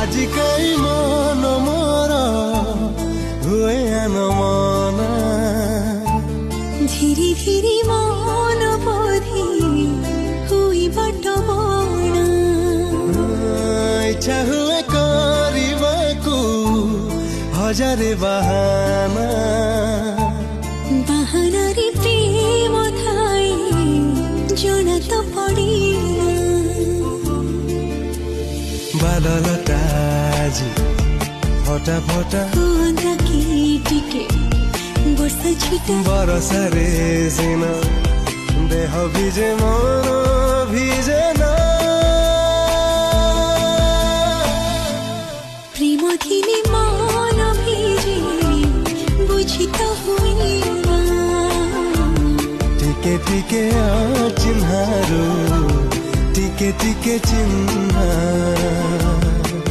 আজি কাই মন মোর হুয়ে আনমনা ধীরে ধীরে মন বোধি হুই বড় বনা ইচ্ছা হুয়ে করিবাকু হজারে বাহানা বাহানারে প্রেম ঠাই জনা তো পড়িলা বাদলতা আজি ফটা ফটা কুয়ান্তা কি টিকে বর্ষা ছিটা বরসারে সিনা দেহ ভিজে মন ভিজে না প্রেম ধিনে মন ভিজে বুঝি তো হুইলা টিকে টিকে চিহ্নারু টিকে টিকে চিহ্না